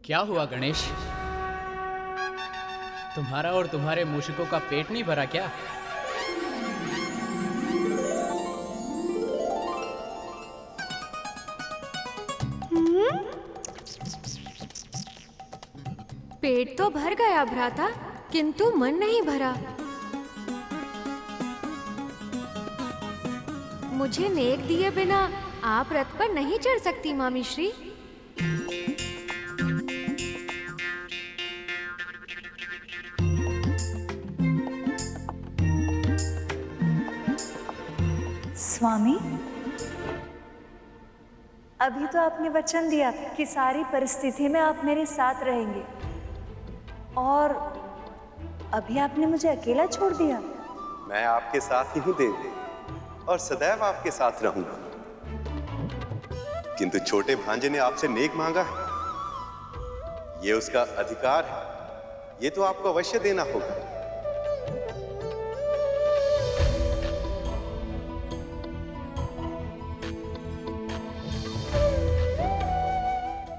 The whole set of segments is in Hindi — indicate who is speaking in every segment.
Speaker 1: क्या हुआ गणेश? तुम्हारा और तुम्हारे मूषकों का पेट नहीं भरा क्या?
Speaker 2: पेट तो भर गया भ्राता, किंतु मन नहीं भरा। मुझे नेक दिए बिना आप रथ पर नहीं चढ़ सकती मामी श्री।
Speaker 3: स्वामी, अभी तो आपने वचन दिया था कि सारी परिस्थिति में आप मेरे साथ रहेंगे, और अभी आपने मुझे अकेला छोड़ दिया।
Speaker 4: मैं आपके साथ ही हूं देवी, और सदैव आपके साथ रहूंगा। किंतु छोटे भांजे ने आपसे नेक मांगा है, ये उसका अधिकार है, ये तो आपको अवश्य देना होगा।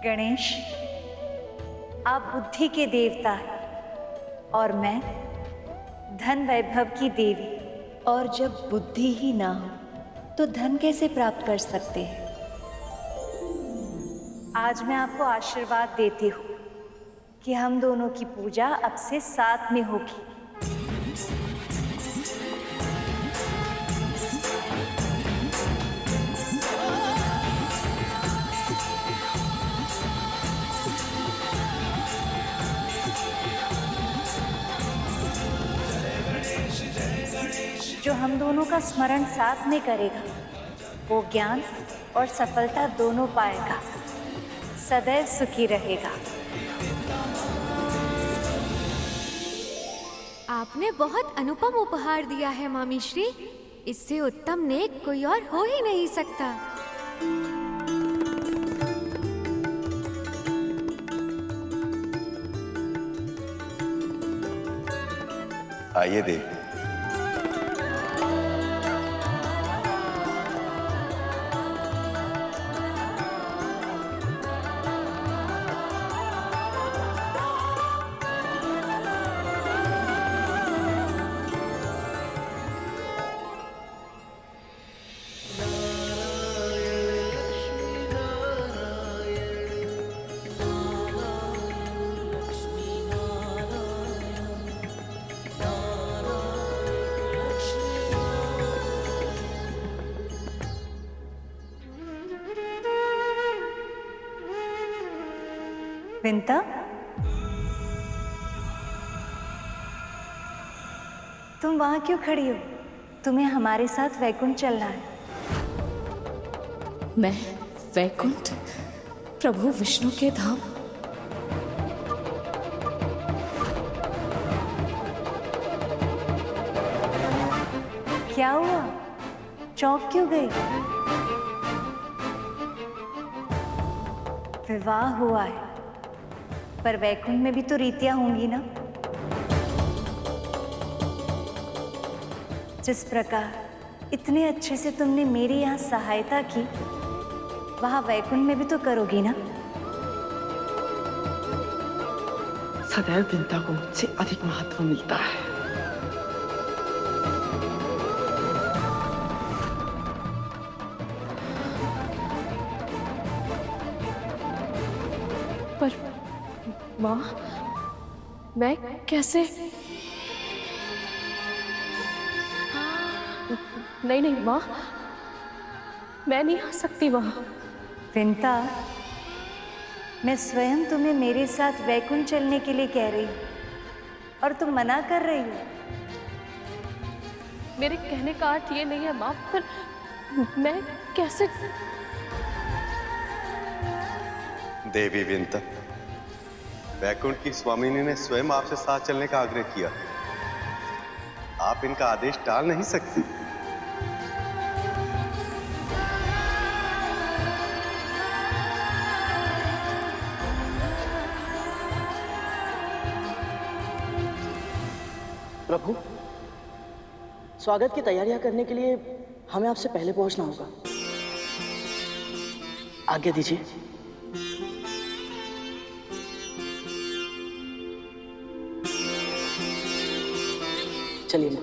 Speaker 3: गणेश, आप बुद्धि के देवता हैं और मैं धन वैभव की देवी, और जब बुद्धि ही ना हो तो धन कैसे प्राप्त कर सकते हैं। आज मैं आपको आशीर्वाद देती हूँ कि हम दोनों की पूजा अब से साथ में होगी। जो हम दोनों का स्मरण साथ में करेगा, वो ज्ञान और सफलता दोनों पाएगा, सदैव सुखी रहेगा।
Speaker 2: आपने बहुत अनुपम उपहार दिया है मामी श्री। इससे उत्तम नेक कोई और हो ही नहीं सकता।
Speaker 4: आइए देवी।
Speaker 3: विंता, तुम वहां क्यों खड़ी हो? तुम्हें हमारे साथ वैकुंठ चलना है।
Speaker 5: मैं वैकुंठ? प्रभु विष्णु के धाम?
Speaker 3: क्या हुआ? चौंक क्यों गई? विवाह हुआ है, पर वैकुंठ में भी तो रीतियां होंगी ना। जिस प्रकार इतने अच्छे से तुमने मेरी यहाँ सहायता की, वहां वैकुंठ में भी तो करोगी ना।
Speaker 6: सदैव विंता को मुझसे अधिक महत्व मिलता है।
Speaker 5: पर माँ, मैं कैसे? नहीं नहीं माँ, मैं नहीं आ सकती वहाँ।
Speaker 3: विंता, मैं स्वयं तुम्हें मेरे साथ वैकुंठ चलने के लिए कह रही हूँ, और तुम मना कर रही हो।
Speaker 5: मेरे कहने का अर्थ ये नहीं है माँ, पर मैं कैसे?
Speaker 4: देवी विंता, वैकुंठ की स्वामिनी ने स्वयं आपसे साथ चलने का आग्रह किया। आप इनका आदेश टाल नहीं सकती।
Speaker 6: प्रभु, स्वागत की तैयारियां करने के लिए हमें आपसे पहले पहुंचना होगा। आज्ञा दीजिए। चलिए माँ।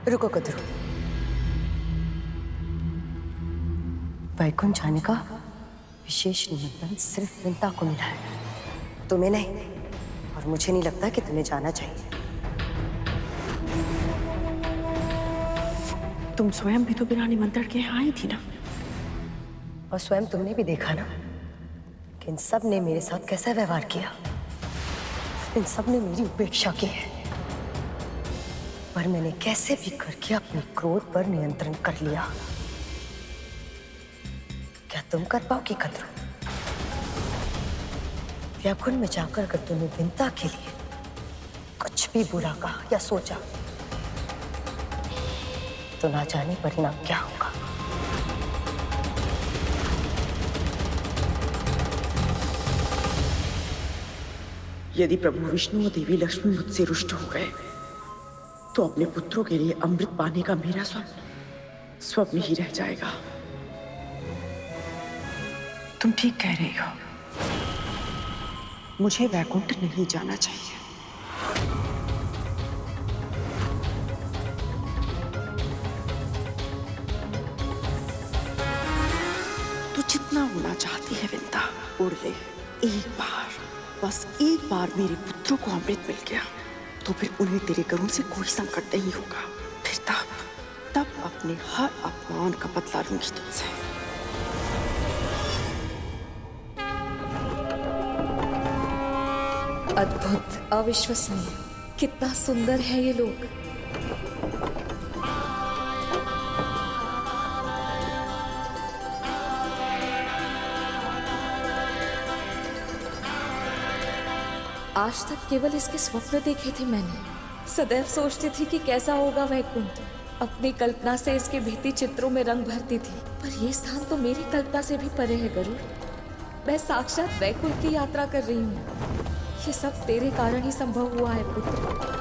Speaker 7: रुको कद्रू, वैकुंठ जाने का विशेष निमंत्रण सिर्फ विंता को मिला है, तुम्हें नहीं। और मुझे नहीं लगता कि तुम्हें जाना चाहिए।
Speaker 5: तुम स्वयं भी तो बिना निमंत्रण के यहाँ आई थी ना।
Speaker 7: और स्वयं तुमने भी देखा ना कि इन सब ने मेरे साथ कैसा व्यवहार किया। इन सब ने मेरी उपेक्षा की है, पर मैंने कैसे भी करके अपने क्रोध पर नियंत्रण कर लिया। क्या तुम कर पाओगी कद्रू? व्याकुंठ में जाकर अगर तुमने विंता के लिए कुछ भी बुरा कहा या सोचा, तो ना जाने परिणाम क्या होगा।
Speaker 8: यदि प्रभु विष्णु और देवी लक्ष्मी मुझसे रुष्ट हो गए, तो अपने पुत्रों के लिए अमृत पाने का मेरा स्वप्न ही रह जाएगा। तुम ठीक कह रही हो, मुझे वैकुंठ नहीं जाना चाहिए। तू जितना होना चाहती है विंता, उड़ ले। एक बार, बस एक बार मेरे पुत्रों को अमृत मिल गया, तो फिर उन्हें तेरे करुण से कोई संकट नहीं होगा। फिर तब अपने हर अपमान का बदला लूंगी तुझसे।
Speaker 3: अद्भुत, अविश्वसनीय, कितना सुंदर है ये लोग। आज तक केवल इसके स्वप्न देखे थे मैंने। सदैव सोचती थी कि कैसा होगा वैकुंठ। अपनी कल्पना से इसके भित्ति चित्रों में रंग भरती थी, पर ये स्थान तो मेरी कल्पना से भी परे है गरुड़। मैं साक्षात वैकुंठ की यात्रा कर रही हूँ। ये सब तेरे कारण ही संभव हुआ है पुत्र।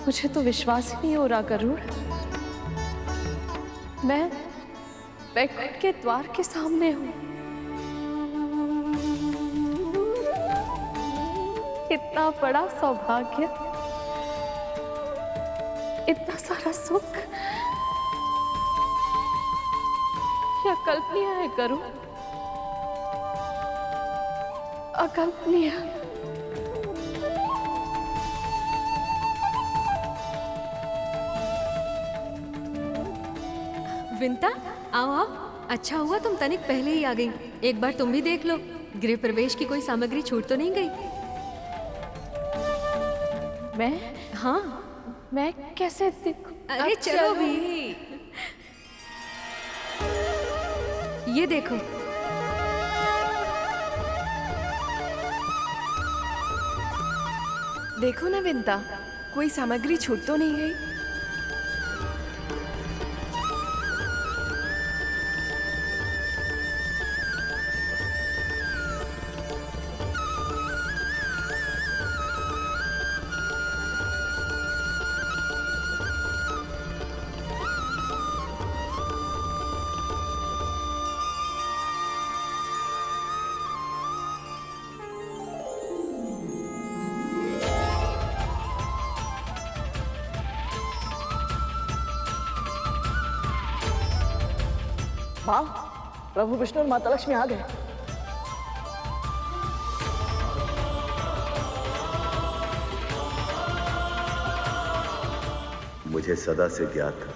Speaker 5: मुझे तो विश्वास ही नहीं हो रहा गरुड़, मैं वैकुंठ के द्वार के सामने हूँ। इतना बड़ा सौभाग्य, इतना सारा सुख, क्या कल्पनीय है गरुड़, अकल्पनीय।
Speaker 2: विंता, आओ आओ। अच्छा हुआ तुम तनिक पहले ही आ गई। एक बार तुम भी देख लो, गृह प्रवेश की कोई सामग्री छूट तो नहीं गई?
Speaker 5: मैं
Speaker 2: हाँ,
Speaker 5: मैं कैसे देखूं?
Speaker 2: अरे चलो भी। ये देखो।
Speaker 9: देखो ना विंता, कोई सामग्री छूट तो नहीं गई?
Speaker 6: माँ, प्रभु विष्णु और माता लक्ष्मी आ गए।
Speaker 4: मुझे सदा से ज्ञात था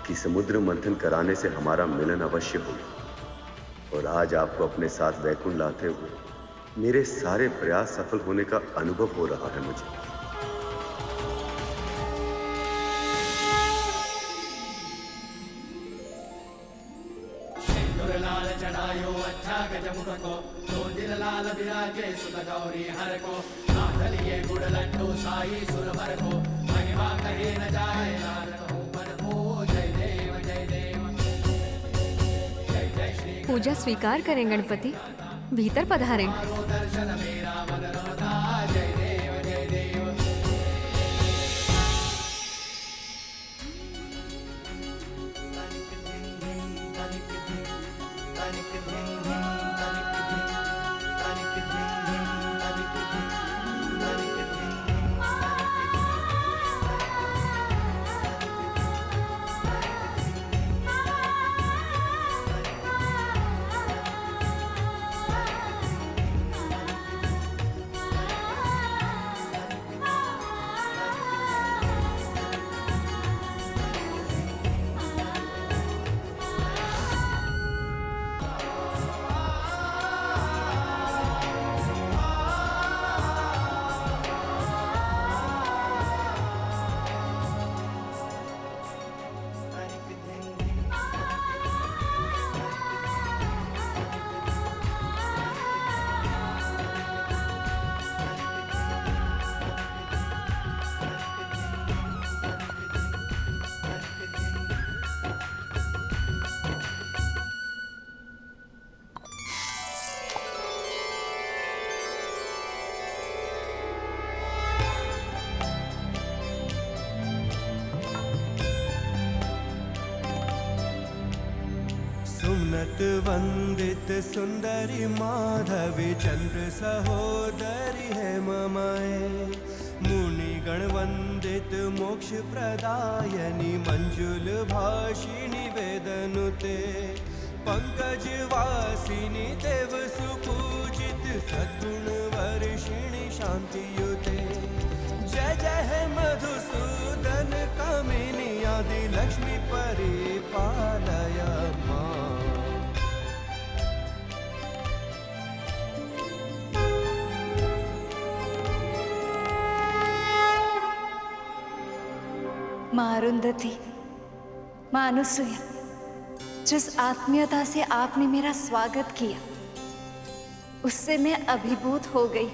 Speaker 4: कि समुद्र मंथन कराने से हमारा मिलन अवश्य होगा। और आज आपको अपने साथ वैकुंठ लाते हुए मेरे सारे प्रयास सफल होने का अनुभव हो रहा है मुझे।
Speaker 2: पूजा स्वीकार करें गणपति, भीतर पधारें।
Speaker 10: सुमनत वंदित सुंदरी माधवी चंद्र सहोदरी है ममाए। मुनि गण वंदित मोक्ष प्रदायनी मंजुल भाषिणी वेदनुते। पंकज वासिनी देव सुपूजित सद्गुण वर्षिणी शांतियुते। जय जय है मधुसूदन कामिनी आदि लक्ष्मी परिपालय मां।
Speaker 3: माँ अरुंधति, माँ अनुसुया, जिस आत्मीयता से आपने मेरा स्वागत किया उससे मैं अभिभूत हो गई।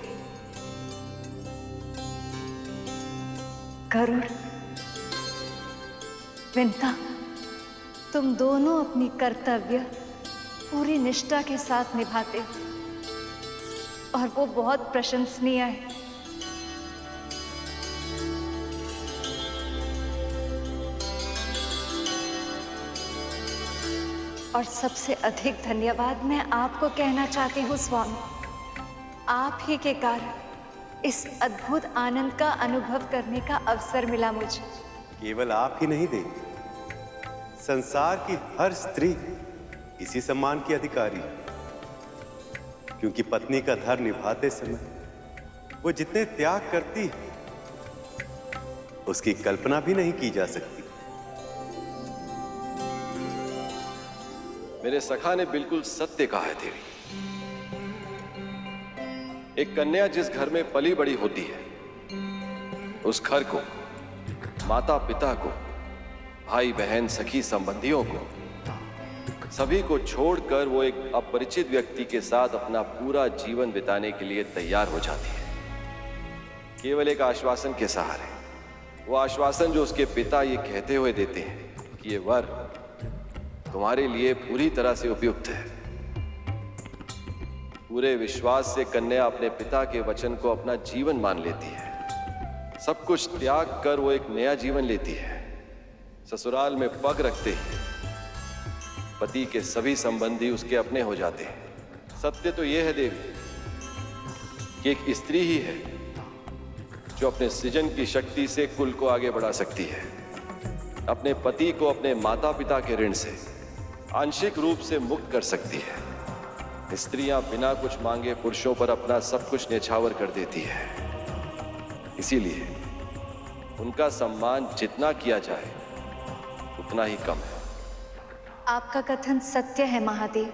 Speaker 3: गरुड़, विंता, तुम दोनों अपनी कर्तव्य पूरी निष्ठा के साथ निभाते हो और वो बहुत प्रशंसनीय है। और सबसे अधिक धन्यवाद मैं आपको कहना चाहती हूँ स्वामी। आप ही के कारण इस अद्भुत आनंद का अनुभव करने का अवसर मिला मुझे।
Speaker 4: केवल आप ही नहीं देवी, संसार की हर स्त्री इसी सम्मान की अधिकारी है। क्योंकि पत्नी का धर्म निभाते समय वो जितने त्याग करती है उसकी कल्पना भी नहीं की जा सकती।
Speaker 11: मेरे सखा ने बिल्कुल सत्य कहा है देवी। एक कन्या जिस घर में पली बड़ी होती है उस घर को, माता पिता को, भाई बहन सखी संबंधियों को, सभी को छोड़कर वो एक अपरिचित व्यक्ति के साथ अपना पूरा जीवन बिताने के लिए तैयार हो जाती है, केवल एक आश्वासन के सहारे। वो आश्वासन जो उसके पिता ये कहते हुए देते हैं कि ये वर तुम्हारे लिए पूरी तरह से उपयुक्त है। पूरे विश्वास से कन्या अपने पिता के वचन को अपना जीवन मान लेती है। सब कुछ त्याग कर वो एक नया जीवन लेती है। ससुराल में पग रखते ही पति के सभी संबंधी उसके अपने हो जाते हैं। सत्य तो यह है देवी कि एक स्त्री ही है जो अपने सृजन की शक्ति से कुल को आगे बढ़ा सकती है। अपने पति को अपने माता पिता के ऋण से आंशिक रूप से मुक्त कर सकती है। स्त्रियां बिना कुछ मांगे पुरुषों पर अपना सब कुछ न्यौछावर कर देती है। इसीलिए उनका सम्मान जितना किया जाए उतना ही कम है।
Speaker 3: आपका कथन सत्य है महादेव,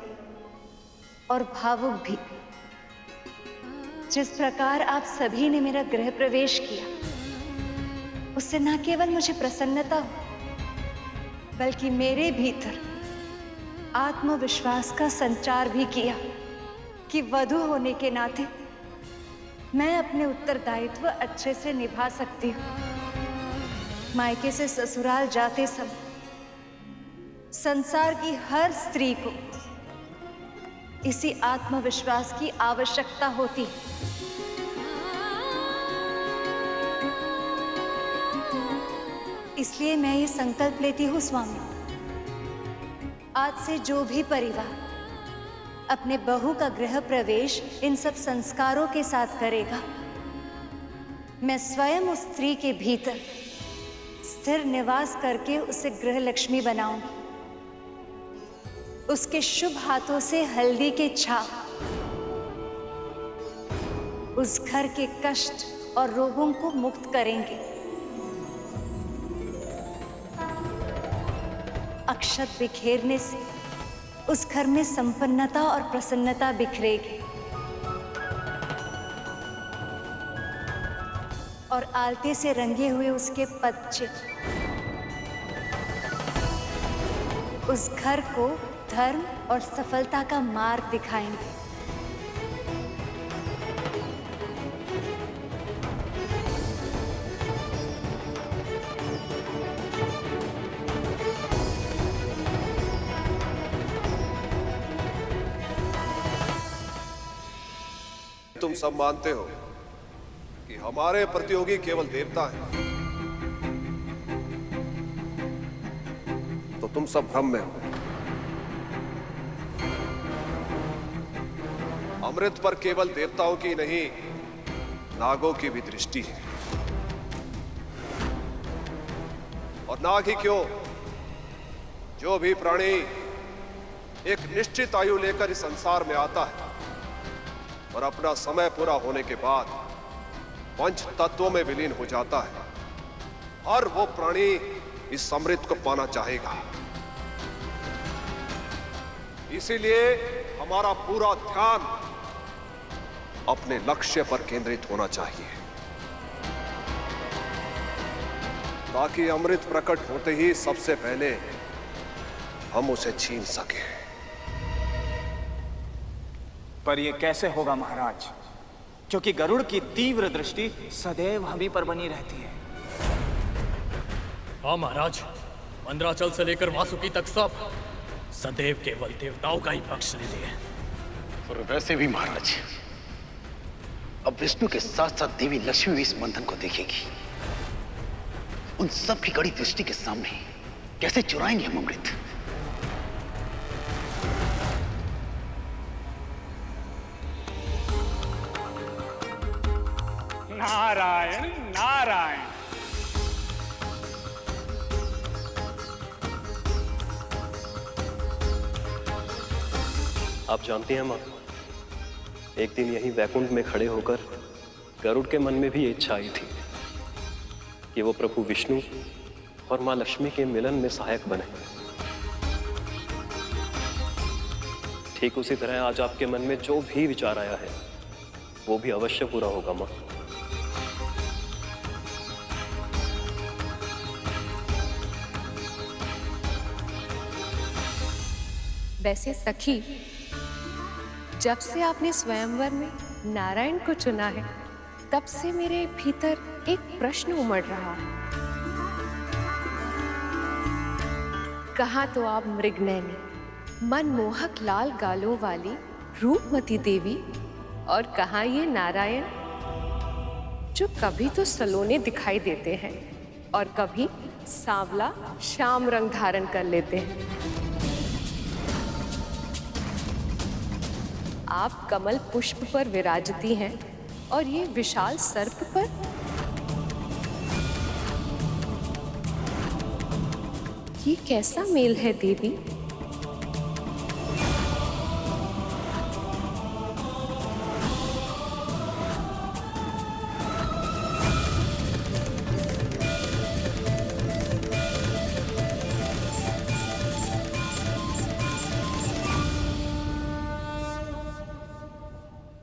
Speaker 3: और भावुक भी। जिस प्रकार आप सभी ने मेरा गृह प्रवेश किया, उससे न केवल मुझे प्रसन्नता हो, बल्कि मेरे भीतर आत्मविश्वास का संचार भी किया कि वधू होने के नाते मैं अपने उत्तरदायित्व अच्छे से निभा सकती हूँ। मायके से ससुराल जाते समय संसार की हर स्त्री को इसी आत्मविश्वास की आवश्यकता होती है। इसलिए मैं ये संकल्प लेती हूँ स्वामी, आज से जो भी परिवार अपने बहू का गृह प्रवेश इन सब संस्कारों के साथ करेगा, मैं स्वयं उस स्त्री के भीतर स्थिर निवास करके उसे गृह लक्ष्मी बनाऊंगी। उसके शुभ हाथों से हल्दी के छाप उस घर के कष्ट और रोगों को मुक्त करेंगे। अक्षत बिखेरने से उस घर में संपन्नता और प्रसन्नता बिखरेगी, और आलते से रंगे हुए उसके पदचिह्न उस घर को धर्म और सफलता का मार्ग दिखाएंगे।
Speaker 12: तुम सब मानते हो कि हमारे प्रतियोगी केवल देवता हैं, तो तुम सब भ्रम में हो। अमृत पर केवल देवताओं की नहीं, नागों की भी दृष्टि है। और नाग ही क्यों, जो भी प्राणी एक निश्चित आयु लेकर इस संसार में आता है और अपना समय पूरा होने के बाद पंच तत्वों में विलीन हो जाता है, हर वो प्राणी इस अमृत को पाना चाहेगा। इसीलिए हमारा पूरा ध्यान अपने लक्ष्य पर केंद्रित होना चाहिए, ताकि अमृत प्रकट होते ही सबसे पहले हम उसे छीन सके।
Speaker 13: पर यह कैसे होगा महाराज, क्योंकि गरुड़ की तीव्र दृष्टि सदैव हम ही पर बनी रहती है।
Speaker 14: हाँ महाराज, मंदराचल से लेकर वासुकी तक सब सदैव केवल देवताओं का ही पक्ष लेते हैं।
Speaker 15: और वैसे भी महाराज, अब विष्णु के साथ साथ देवी लक्ष्मी भी इस बंधन को देखेगी। उन सब की कड़ी दृष्टि के सामने कैसे चुराएंगे हम अमृत?
Speaker 13: नारायण नारायण।
Speaker 16: आप जानती हैं मां, एक दिन यहीं वैकुंठ में खड़े होकर गरुड़ के मन में भी ये इच्छा आई थी कि वो प्रभु विष्णु और मां लक्ष्मी के मिलन में सहायक बने। ठीक उसी तरह आज आपके मन में जो भी विचार आया है वो भी अवश्य पूरा होगा मां।
Speaker 9: वैसे सखी, जब से आपने स्वयंवर में नारायण को चुना है, तब से मेरे भीतर एक प्रश्न उमड़ रहा है। कहाँ तो आप मृगनयनी, मनमोहक लाल गालों वाली रूपमती देवी, और कहाँ ये नारायण जो कभी तो सलोने दिखाई देते हैं और कभी सांवला श्याम रंग धारण कर लेते हैं। आप कमल पुष्प पर विराजती हैं और ये विशाल सर्प पर। ये कैसा मेल है देवी?